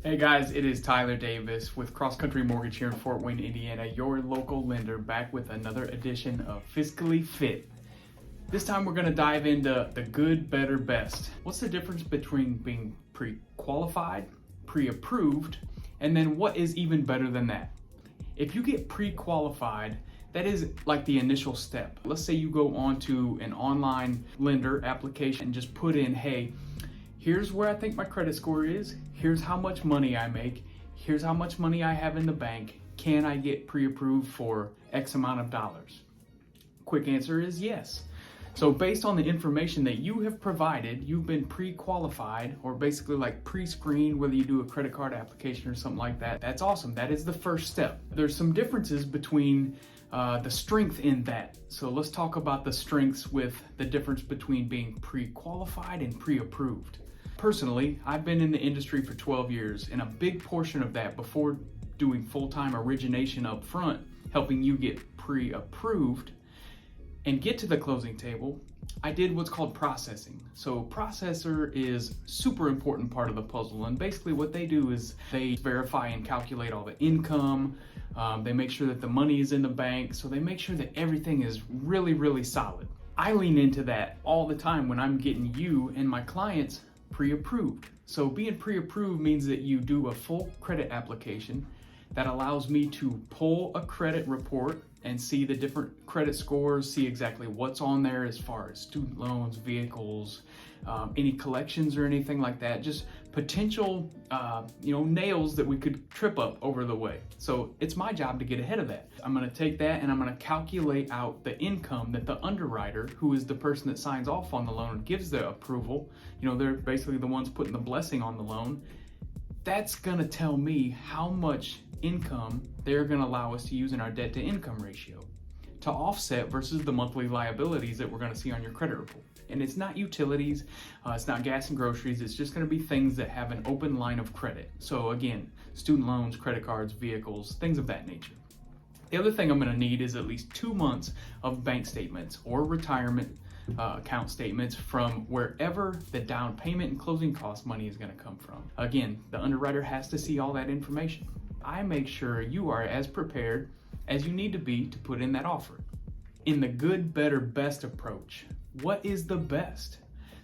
Hey guys, it is Tyler Davis with Cross Country Mortgage here in Fort Wayne, Indiana, your local lender, back with another edition of Fiscally Fit. This time we're going to dive into the good, better, best. What's the difference between being pre-qualified, pre-approved, and then what is even better than that? If you get pre-qualified, that is like the initial step. Let's say you go onto an online lender application and just put in, hey, here's where I think my credit score is, here's how much money I make, here's how much money I have in the bank, can I get pre-approved for X amount of dollars? Quick answer is yes. So based on the information that you have provided, you've been pre-qualified, or basically like pre-screened, whether you do a credit card application or something like that. That's awesome. That is the first step. There's some differences between the strength in that. So let's talk about the strengths with the difference between being pre-qualified and pre-approved. Personally, I've been in the industry for 12 years, and a big portion of that, before doing full-time origination up front, helping you get pre-approved and get to the closing table, I did what's called processing. So processor is super important part of the puzzle, and basically what they do is they verify and calculate all the income, they make sure that the money is in the bank, so they make sure that everything is really, really solid. I lean into that all the time when I'm getting you and my clients pre-approved. So being pre-approved means that you do a full credit application that allows me to pull a credit report and see the different credit scores, see exactly what's on there as far as student loans, vehicles, any collections or anything like that, just potential nails that we could trip up over the way. So it's my job to get ahead of that. I'm gonna take that and I'm gonna calculate out the income that the underwriter, who is the person that signs off on the loan and gives the approval, they're basically the ones putting the blessing on the loan, that's gonna tell me how much income they're gonna allow us to use in our debt to income ratio to offset versus the monthly liabilities that we're gonna see on your credit report. And it's not utilities, it's not gas and groceries, it's just gonna be things that have an open line of credit. So again, student loans, credit cards, vehicles, things of that nature. The other thing I'm gonna need is at least 2 months of bank statements or retirement account statements from wherever the down payment and closing cost money is gonna come from. Again, the underwriter has to see all that information. I make sure you are as prepared as you need to be to put in that offer. In the good, better, best approach, what is the best?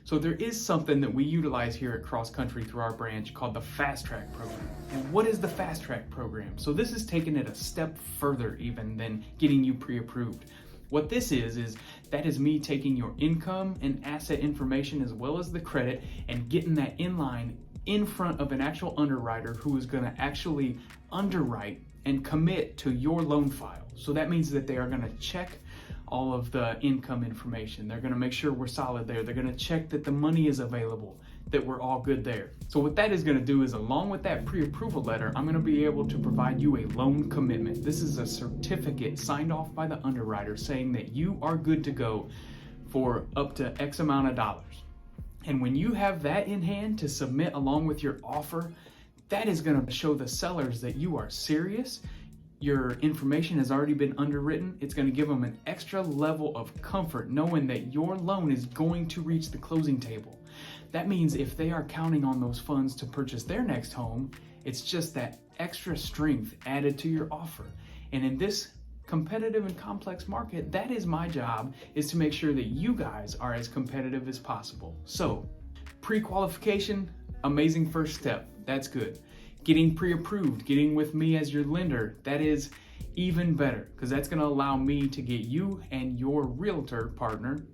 So there is something that we utilize here at Cross Country through our branch called the Fast Track program. And what is the Fast Track program? So this is taking it a step further even than getting you pre-approved. What this is that is me taking your income and asset information as well as the credit and getting that in line in front of an actual underwriter who is going to actually underwrite and commit to your loan file. So that means that they are going to check all of the income information. They're going to make sure we're solid there. They're going to check that the money is available, that we're all good there. So what that is going to do is, along with that pre-approval letter, I'm going to be able to provide you a loan commitment. This is a certificate signed off by the underwriter saying that you are good to go for up to X amount of dollars. And when you have that in hand to submit along with your offer, that is going to show the sellers that you are serious. Your information has already been underwritten. It's going to give them an extra level of comfort knowing that your loan is going to reach the closing table. That means if they are counting on those funds to purchase their next home, it's just that extra strength added to your offer. And in this competitive and complex market, that is my job, is to make sure that you guys are as competitive as possible. So pre-qualification, amazing first step. That's good. Getting pre-approved, getting with me as your lender, that is even better, because that's going to allow me to get you and your realtor partner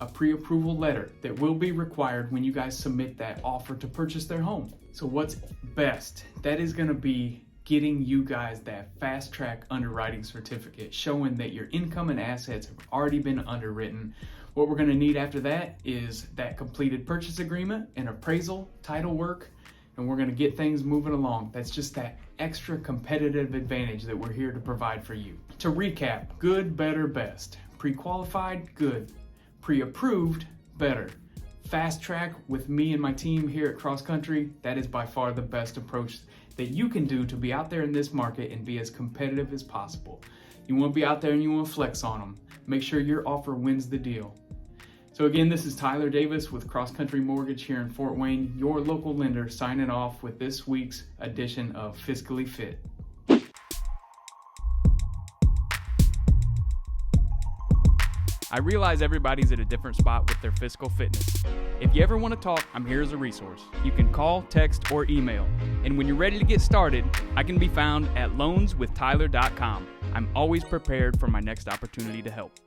a pre-approval letter that will be required when you guys submit that offer to purchase their home. So what's best? That is going to be getting you guys that fast track underwriting certificate showing that your income and assets have already been underwritten. What we're going to need after that is that completed purchase agreement and appraisal, title work, and we're going to get things moving along. That's just that extra competitive advantage that we're here to provide for you. To recap, good, better, best. Pre-qualified, good. Pre-approved, better. Fast track with me and my team here at Cross Country, that is by far the best approach that you can do to be out there in this market and be as competitive as possible. You want to be out there and you want to flex on them. Make sure your offer wins the deal. So again, this is Tyler Davis with Cross Country Mortgage here in Fort Wayne, your local lender, signing off with this week's edition of Fiscally Fit. I realize everybody's at a different spot with their fiscal fitness. If you ever want to talk, I'm here as a resource. You can call, text, or email. And when you're ready to get started, I can be found at loanswithtyler.com. I'm always prepared for my next opportunity to help.